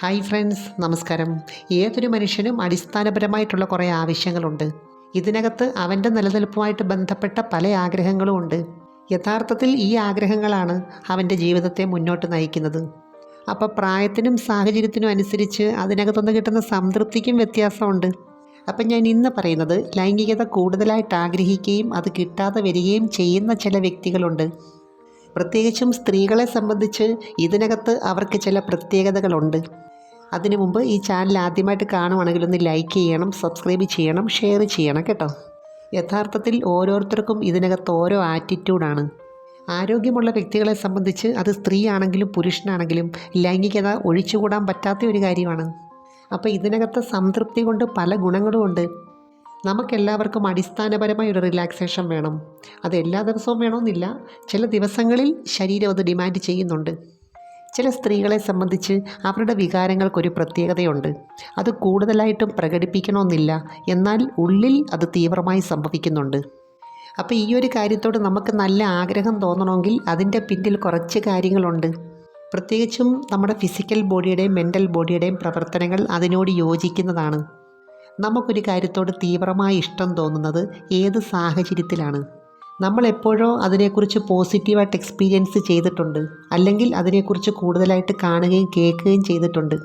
Hi friends, നമസ്കാരം. ഏതൊരു മനുഷ്യനും അടിസ്ഥാനപരമായിട്ടുള്ള കുറേ ആവശ്യങ്ങളുണ്ട്. ഇതിനകത്ത് അവൻ്റെ നിലനിൽപ്പുമായിട്ട് ബന്ധപ്പെട്ട പല ആഗ്രഹങ്ങളും ഉണ്ട്. യഥാർത്ഥത്തിൽ ഈ ആഗ്രഹങ്ങളാണ് അവൻ്റെ ജീവിതത്തെ മുന്നോട്ട് നയിക്കുന്നത്. അപ്പോൾ പ്രായത്തിനും സാഹചര്യത്തിനും അനുസരിച്ച് അതിനകത്തുനിന്ന് കിട്ടുന്ന സംതൃപ്തിക്കും വ്യത്യാസമുണ്ട്. അപ്പം ഞാൻ ഇന്ന് പറയുന്നത് ലൈംഗികത കൂടുതലായിട്ട് ആഗ്രഹിക്കുകയും അത് കിട്ടാതെ വരികയും ചെയ്യുന്ന ചില വ്യക്തികളുണ്ട്. പ്രത്യേകിച്ചും സ്ത്രീകളെ സംബന്ധിച്ച് ഇതിനകത്ത് അവർക്ക് ചില പ്രത്യേകതകളുണ്ട്. അതിനു മുമ്പ് ഈ ചാനൽ ആദ്യമായിട്ട് കാണുവാണെങ്കിൽ ഒന്ന് ലൈക്ക് ചെയ്യണം, സബ്സ്ക്രൈബ് ചെയ്യണം, ഷെയർ ചെയ്യണം കേട്ടോ. യഥാർത്ഥത്തിൽ ഓരോരുത്തർക്കും ഇതിനകത്ത് ഓരോ ആറ്റിറ്റ്യൂഡാണ്. ആരോഗ്യമുള്ള വ്യക്തികളെ സംബന്ധിച്ച് അത് സ്ത്രീ ആണെങ്കിലും പുരുഷനാണെങ്കിലും ലൈംഗികത ഒഴിച്ചുകൂടാൻ പറ്റാത്ത ഒരു കാര്യമാണ്. അപ്പോൾ ഇതിനകത്ത് സംതൃപ്തി കൊണ്ട് പല ഗുണങ്ങളുമുണ്ട്. നമുക്കെല്ലാവർക്കും അടിസ്ഥാനപരമായ ഒരു റിലാക്സേഷൻ വേണം. അത് എല്ലാ ദിവസവും വേണമെന്നില്ല. ചില ദിവസങ്ങളിൽ ശരീരം അത് ഡിമാൻഡ് ചെയ്യുന്നുണ്ട്. ചില സ്ത്രീകളെ സംബന്ധിച്ച് അവരുടെ വികാരങ്ങൾക്കൊരു പ്രത്യേകതയുണ്ട്. അത് കൂടുതലായിട്ടും പ്രകടിപ്പിക്കണമെന്നില്ല, എന്നാൽ ഉള്ളിൽ അത് തീവ്രമായി സംഭവിക്കുന്നുണ്ട്. അപ്പോൾ ഈ ഒരു കാര്യത്തോട് നമുക്ക് നല്ല ആഗ്രഹം തോന്നണമെങ്കിൽ അതിൻ്റെ പിന്നിൽ കുറച്ച് കാര്യങ്ങളുണ്ട്. പ്രത്യേകിച്ചും നമ്മുടെ ഫിസിക്കൽ ബോഡിയുടെയും മെൻ്റൽ ബോഡിയുടെയും പ്രവർത്തനങ്ങൾ അതിനോട് യോജിക്കുന്നതാണ്. നമുക്കൊരു കാര്യത്തോട് തീവ്രമായി ഇഷ്ടം തോന്നുന്നത് ഏത് സാഹചര്യത്തിലാണ്? നമ്മൾ എപ്പോഴോ അതിനെക്കുറിച്ച് പോസിറ്റീവായിട്ട് എക്സ്പീരിയൻസ് ചെയ്തിട്ടുണ്ട്, അല്ലെങ്കിൽ അതിനെക്കുറിച്ച് കൂടുതലായിട്ട് കാണുകയും കേൾക്കുകയും ചെയ്തിട്ടുണ്ട്.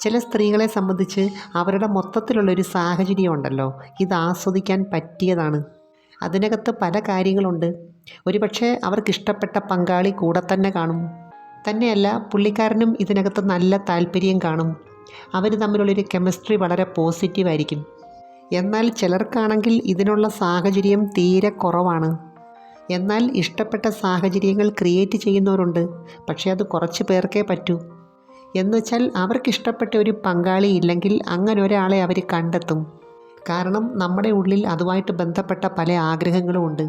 ചില സ്ത്രീകളെ സംബന്ധിച്ച് അവരുടെ മൊത്തത്തിലുള്ളൊരു സാഹചര്യം ഉണ്ടല്ലോ, ഇത് ആസ്വദിക്കാൻ പറ്റിയതാണ്. അതിനകത്ത് പല കാര്യങ്ങളുണ്ട്. ഒരുപക്ഷെ അവർക്കിഷ്ടപ്പെട്ട പങ്കാളി കൂടെ തന്നെ കാണും. തന്നെയല്ല, പുള്ളിക്കാരനും ഇതിനകത്ത് നല്ല താല്പര്യം കാണും. അവർ തമ്മിലുള്ളൊരു കെമിസ്ട്രി വളരെ പോസിറ്റീവായിരിക്കും. എന്നാൽ ചിലർക്കാണെങ്കിൽ ഇതിനുള്ള സാഹചര്യം തീരെ കുറവാണ്. എന്നാൽ ഇഷ്ടപ്പെട്ട സാഹചര്യങ്ങൾ ക്രിയേറ്റ് ചെയ്യുന്നവരുണ്ട്. പക്ഷേ അത് കുറച്ച് പേർക്കേ പറ്റൂ. എന്നുവെച്ചാൽ അവർക്കിഷ്ടപ്പെട്ട ഒരു പങ്കാളി ഇല്ലെങ്കിൽ അങ്ങനെ ഒരാളെ അവർ കണ്ടെത്തും. കാരണം നമ്മുടെ ഉള്ളിൽ അതുമായിട്ട് ബന്ധപ്പെട്ട പല ആഗ്രഹങ്ങളും ഉണ്ട്.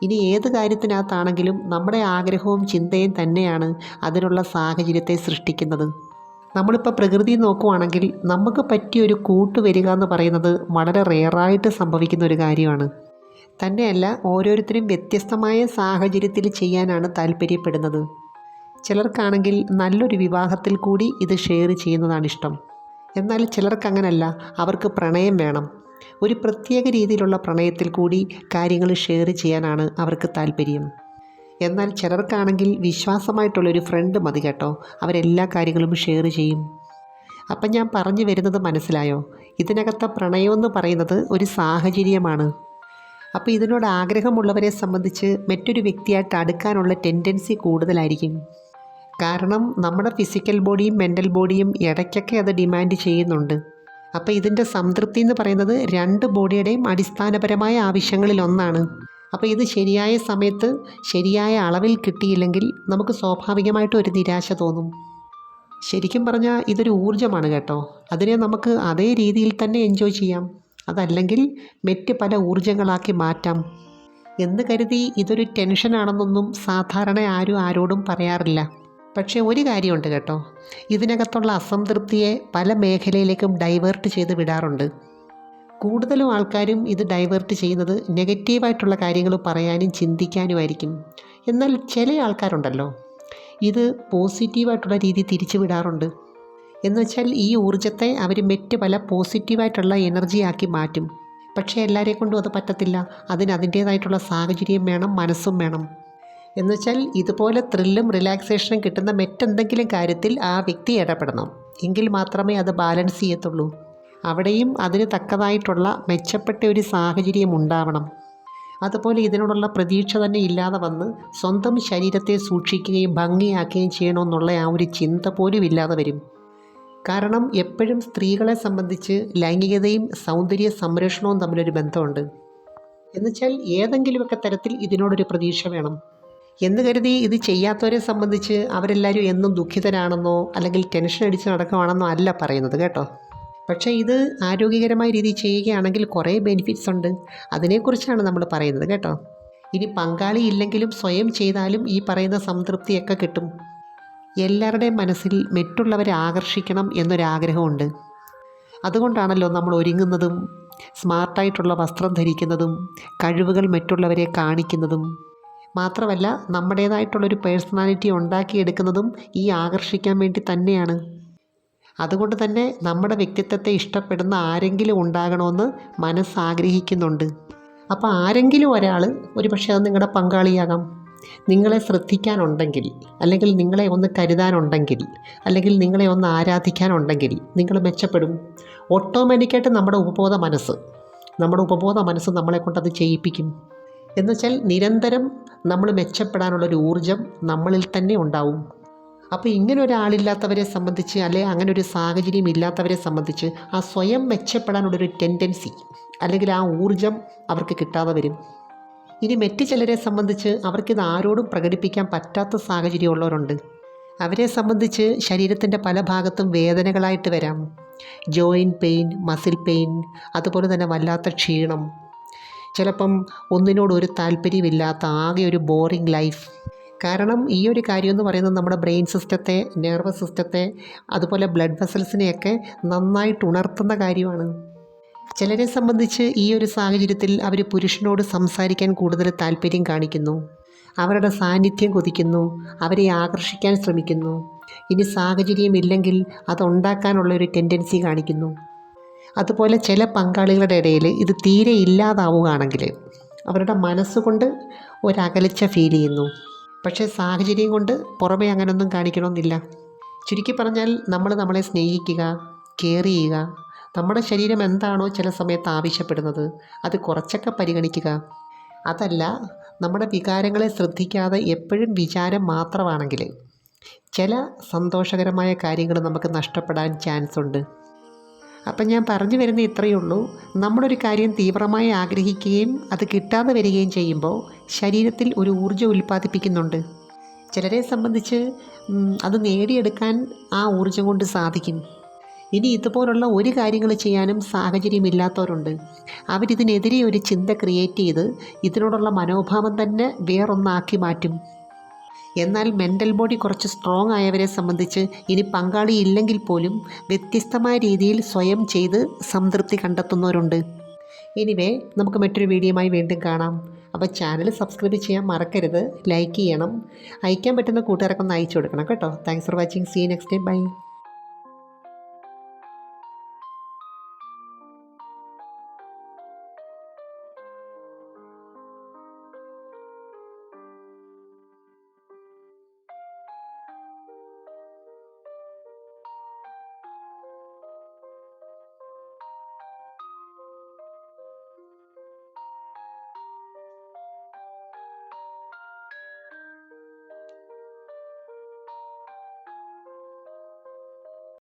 ഇനി ഏത് കാര്യത്തിനകത്താണെങ്കിലും നമ്മുടെ ആഗ്രഹവും ചിന്തയും തന്നെയാണ് അതിനുള്ള സാഹചര്യത്തെ സൃഷ്ടിക്കുന്നത്. നമ്മളിപ്പോൾ പ്രകൃതി നോക്കുവാണെങ്കിൽ നമുക്ക് പറ്റിയൊരു കൂട്ട് വരിക എന്ന് പറയുന്നത് വളരെ റെയറായിട്ട് സംഭവിക്കുന്ന ഒരു കാര്യമാണ്. തന്നെയല്ല, ഓരോരുത്തരും വ്യത്യസ്തമായ സാഹചര്യത്തിൽ ചെയ്യാനാണ് താല്പര്യപ്പെടുന്നത്. ചിലർക്കാണെങ്കിൽ നല്ലൊരു വിവാഹത്തിൽ കൂടി ഇത് ഷെയർ ചെയ്യുന്നതാണ് ഇഷ്ടം. എന്നാൽ ചിലർക്കങ്ങനല്ല, അവർക്ക് പ്രണയം വേണം. ഒരു പ്രത്യേക രീതിയിലുള്ള പ്രണയത്തിൽ കൂടി കാര്യങ്ങൾ ഷെയർ ചെയ്യാനാണ് അവർക്ക് താല്പര്യം. എന്നാൽ ചിലർക്കാണെങ്കിൽ വിശ്വാസമായിട്ടുള്ളൊരു ഫ്രണ്ട് മതി കേട്ടോ, അവരെല്ലാ കാര്യങ്ങളും ഷെയർ ചെയ്യും. അപ്പം ഞാൻ പറഞ്ഞു വരുന്നത് മനസ്സിലായോ? ഇതിനകത്തെ പ്രണയമെന്ന് പറയുന്നത് ഒരു സാഹചര്യമാണ്. അപ്പോൾ ഇതിനോട് ആഗ്രഹമുള്ളവരെ സംബന്ധിച്ച് മറ്റൊരു വ്യക്തിയായിട്ട് അടുക്കാനുള്ള ടെൻഡൻസി കൂടുതലായിരിക്കും. കാരണം നമ്മുടെ ഫിസിക്കൽ ബോഡിയും മെൻ്റൽ ബോഡിയും ഇടയ്ക്കൊക്കെ അത് ഡിമാൻഡ് ചെയ്യുന്നുണ്ട്. അപ്പോൾ ഇതിൻ്റെ സംതൃപ്തി എന്ന് പറയുന്നത് രണ്ട് ബോഡിയുടെയും അടിസ്ഥാനപരമായ ആവശ്യങ്ങളിലൊന്നാണ്. അപ്പോൾ ഇത് ശരിയായ സമയത്ത് ശരിയായ അളവിൽ കിട്ടിയില്ലെങ്കിൽ നമുക്ക് സ്വാഭാവികമായിട്ടും ഒരു നിരാശ തോന്നും. ശരിക്കും പറഞ്ഞാൽ ഇതൊരു ഊർജ്ജമാണ് കേട്ടോ. അതിനെ നമുക്ക് അതേ രീതിയിൽ തന്നെ എൻജോയ് ചെയ്യാം. അതല്ലെങ്കിൽ മറ്റ് പല ഊർജ്ജങ്ങളാക്കി മാറ്റാം. എന്ന് കരുതി ഇതൊരു ടെൻഷനാണെന്നൊന്നും സാധാരണ ആരും ആരോടും പറയാറില്ല. പക്ഷേ ഒരു കാര്യമുണ്ട് കേട്ടോ, ഇതിനകത്തുള്ള അസംതൃപ്തിയെ പല മേഖലയിലേക്കും ഡൈവേർട്ട് ചെയ്ത് വിടാറുണ്ട്. കൂടുതലും ആൾക്കാരും ഇത് ഡൈവേർട്ട് ചെയ്യുന്നത് നെഗറ്റീവായിട്ടുള്ള കാര്യങ്ങൾ പറയാനും ചിന്തിക്കാനുമായിരിക്കും. എന്നാൽ ചില ആൾക്കാരുണ്ടല്ലോ, ഇത് പോസിറ്റീവായിട്ടുള്ള രീതി തിരിച്ചു വിടാറുണ്ട്. എന്നുവെച്ചാൽ ഈ ഊർജ്ജത്തെ അവർ മറ്റ് പല പോസിറ്റീവായിട്ടുള്ള എനർജിയാക്കി മാറ്റും. പക്ഷേ എല്ലാവരെ കൊണ്ടും അത് പറ്റത്തില്ല. അതിന് അതിൻ്റേതായിട്ടുള്ള സാഹചര്യം വേണം, മനസ്സും വേണം. എന്നുവെച്ചാൽ ഇതുപോലെ ത്രില്ലും റിലാക്സേഷനും കിട്ടുന്ന മറ്റെന്തെങ്കിലും കാര്യത്തിൽ ആ വ്യക്തി ഇടപെടണം. എങ്കിൽ മാത്രമേ അത് ബാലൻസ് ചെയ്യത്തുള്ളൂ. അവിടെയും അതിന് തക്കതായിട്ടുള്ള മെച്ചപ്പെട്ട ഒരു സാഹചര്യം ഉണ്ടാവണം. അതുപോലെ ഇതിനോടുള്ള പ്രതീക്ഷ തന്നെ ഇല്ലാതെ വന്ന് സ്വന്തം ശരീരത്തെ സൂക്ഷിക്കുകയും ഭംഗിയാക്കുകയും ചെയ്യണമെന്നുള്ള ആ ഒരു ചിന്ത പോലും ഇല്ലാതെ വരും. കാരണം എപ്പോഴും സ്ത്രീകളെ സംബന്ധിച്ച് ലൈംഗികതയും സൗന്ദര്യ സംരക്ഷണവും തമ്മിലൊരു ബന്ധമുണ്ട്. എന്നുവെച്ചാൽ ഏതെങ്കിലുമൊക്കെ തരത്തിൽ ഇതിനോടൊരു പ്രതീക്ഷ വേണം. എന്ന് കരുതി ഇത് ചെയ്യാത്തവരെ സംബന്ധിച്ച് അവരെല്ലാവരും എന്നും ദുഃഖിതരാണെന്നോ അല്ലെങ്കിൽ ടെൻഷൻ അടിച്ച് നടക്കുകയാണെന്നോ അല്ല പറയുന്നത് കേട്ടോ. പക്ഷേ ഇത് ആരോഗ്യകരമായ രീതിയിൽ ചെയ്യുകയാണെങ്കിൽ കുറേ ബെനിഫിറ്റ്സ് ഉണ്ട്. അതിനെക്കുറിച്ചാണ് നമ്മൾ പറയുന്നത് കേട്ടോ. ഇനി പങ്കാളി ഇല്ലെങ്കിലും സ്വയം ചെയ്താലും ഈ പറയുന്ന സംതൃപ്തിയൊക്കെ കിട്ടും. എല്ലാവരുടെയും മനസ്സിൽ മറ്റുള്ളവരെ ആകർഷിക്കണം എന്നൊരാഗ്രഹമുണ്ട്. അതുകൊണ്ടാണല്ലോ നമ്മൾ ഒരുങ്ങുന്നതും സ്മാർട്ടായിട്ടുള്ള വസ്ത്രം ധരിക്കുന്നതും കഴിവുകൾ മറ്റുള്ളവരെ കാണിക്കുന്നതും. മാത്രമല്ല നമ്മുടേതായിട്ടുള്ളൊരു പേഴ്സണാലിറ്റി ഉണ്ടാക്കിയെടുക്കുന്നതും ഈ ആകർഷിക്കാൻ വേണ്ടി തന്നെയാണ്. അതുകൊണ്ട് തന്നെ നമ്മുടെ വ്യക്തിത്വത്തെ ഇഷ്ടപ്പെടുന്ന ആരെങ്കിലും ഉണ്ടാകണമെന്ന് മനസ്സാഗ്രഹിക്കുന്നുണ്ട്. അപ്പോൾ ആരെങ്കിലും ഒരാൾ, ഒരു പക്ഷേ അത് നിങ്ങളുടെ പങ്കാളിയാകാം, നിങ്ങളെ ശ്രദ്ധിക്കാനുണ്ടെങ്കിൽ, അല്ലെങ്കിൽ നിങ്ങളെ ഒന്ന് കരുതാനുണ്ടെങ്കിൽ, അല്ലെങ്കിൽ നിങ്ങളെ ഒന്ന് ആരാധിക്കാനുണ്ടെങ്കിൽ നിങ്ങൾ മെച്ചപ്പെടും. ഓട്ടോമാറ്റിക്കായിട്ട് നമ്മുടെ ഉപബോധ മനസ്സ് നമ്മളെ കൊണ്ടത് ചെയ്യിപ്പിക്കും. എന്നുവെച്ചാൽ നിരന്തരം നമ്മൾ മെച്ചപ്പെടാനുള്ളൊരു ഊർജം നമ്മളിൽ തന്നെ ഉണ്ടാവും. അപ്പോൾ ഇങ്ങനെ ഒരാളില്ലാത്തവരെ സംബന്ധിച്ച്, അല്ലെ അങ്ങനെ ഒരു സാഹചര്യം ഇല്ലാത്തവരെ സംബന്ധിച്ച് ആ സ്വയം മെച്ചപ്പെടാനുള്ളൊരു ടെൻഡൻസി അല്ലെങ്കിൽ ആ ഊർജം അവർക്ക് കിട്ടാതെ വരും. ഇനി മറ്റ് ചിലരെ സംബന്ധിച്ച് അവർക്കിത് ആരോടും പ്രകടിപ്പിക്കാൻ പറ്റാത്ത സാഹചര്യമുള്ളവരുണ്ട്. അവരെ സംബന്ധിച്ച് ശരീരത്തിൻ്റെ പല ഭാഗത്തും വേദനകളായിട്ട് വരാം. ജോയിൻറ്റ് പെയിൻ, മസിൽ പെയിൻ, അതുപോലെ തന്നെ വല്ലാത്ത ക്ഷീണം, ചിലപ്പം ഒന്നിനോടൊരു താല്പര്യമില്ലാത്ത ആകെ ഒരു ബോറിംഗ് ലൈഫ്. കാരണം ഈ ഒരു കാര്യം എന്ന് പറയുന്നത് നമ്മുടെ ബ്രെയിൻ സിസ്റ്റത്തെ, നെർവസ് സിസ്റ്റത്തെ, അതുപോലെ ബ്ലഡ് വെസൽസിനെയൊക്കെ നന്നായിട്ട് ഉണർത്തുന്ന കാര്യമാണ്. ചിലരെ സംബന്ധിച്ച് ഈ ഒരു സാഹചര്യത്തിൽ അവർ പുരുഷനോട് സംസാരിക്കാൻ കൂടുതൽ താല്പര്യം കാണിക്കുന്നു, അവരുടെ സാന്നിധ്യം കൊതിക്കുന്നു, അവരെ ആകർഷിക്കാൻ ശ്രമിക്കുന്നു. ഇനി സാഹചര്യമില്ലെങ്കിൽ അതുണ്ടാക്കാനുള്ളൊരു ടെൻഡൻസി കാണിക്കുന്നു. അതുപോലെ ചില പങ്കാളികളുടെ ഇടയിൽ ഇത് തീരെ ഇല്ലാതാവുകയാണെങ്കിൽ അവരുടെ മനസ്സുകൊണ്ട് ഒരകലിച്ച ഫീൽ ചെയ്യുന്നു. പക്ഷേ സാഹചര്യം കൊണ്ട് പുറമേ അങ്ങനെയൊന്നും കാണിക്കണമെന്നില്ല. ചുരുക്കി പറഞ്ഞാൽ നമ്മളെ സ്നേഹിക്കുക, കെയർ ചെയ്യുക, നമ്മുടെ ശരീരം എന്താണോ ചില സമയത്ത് ആവശ്യപ്പെടുന്നത് അത് കുറച്ചൊക്കെ പരിഗണിക്കുക. അതല്ല, നമ്മുടെ വികാരങ്ങളെ ശ്രദ്ധിക്കാതെ എപ്പോഴും വിചാരം മാത്രമാണെങ്കിൽ ചില സന്തോഷകരമായ കാര്യങ്ങൾ നമുക്ക് നഷ്ടപ്പെടാൻ ചാൻസ് ഉണ്ട്. അപ്പം ഞാൻ പറഞ്ഞു വരുന്ന ഇത്രയേ ഉള്ളൂ. നമ്മളൊരു കാര്യം തീവ്രമായി ആഗ്രഹിക്കുകയും അത് കിട്ടാതെ വരികയും ചെയ്യുമ്പോൾ ശരീരത്തിൽ ഒരു ഊർജ്ജം ഉൽപ്പാദിപ്പിക്കുന്നുണ്ട്. ചിലരെ സംബന്ധിച്ച് അത് നേടിയെടുക്കാൻ ആ ഊർജ്ജം കൊണ്ട് സാധിക്കും. ഇനി ഇതുപോലുള്ള ഒരു കാര്യങ്ങൾ ചെയ്യാനും സാഹചര്യമില്ലാത്തവരുണ്ട്. അവരിതിനെതിരെ ഒരു ചിന്ത ക്രിയേറ്റ് ചെയ്ത് ഇതിനോടുള്ള മനോഭാവം തന്നെ വേറൊന്നാക്കി മാറ്റും. എന്നാൽ മെൻ്റൽ ബോഡി കുറച്ച് സ്ട്രോങ് ആയവരെ സംബന്ധിച്ച് ഇനി പങ്കാളി ഇല്ലെങ്കിൽ പോലും വ്യത്യസ്തമായ രീതിയിൽ സ്വയം ചെയ്ത് സംതൃപ്തി കണ്ടെത്തുന്നവരുണ്ട്. എനിവേ, നമുക്ക് മറ്റൊരു വീഡിയോയുമായി വീണ്ടും കാണാം. അപ്പോൾ ചാനൽ സബ്സ്ക്രൈബ് ചെയ്യാൻ മറക്കരുത്, ലൈക്ക് ചെയ്യണം, അയക്കാൻ പറ്റുന്ന കൂട്ടുകാർക്കൊന്ന് അയച്ചു കൊടുക്കണം കേട്ടോ. Thanks for watching. See you next day. By.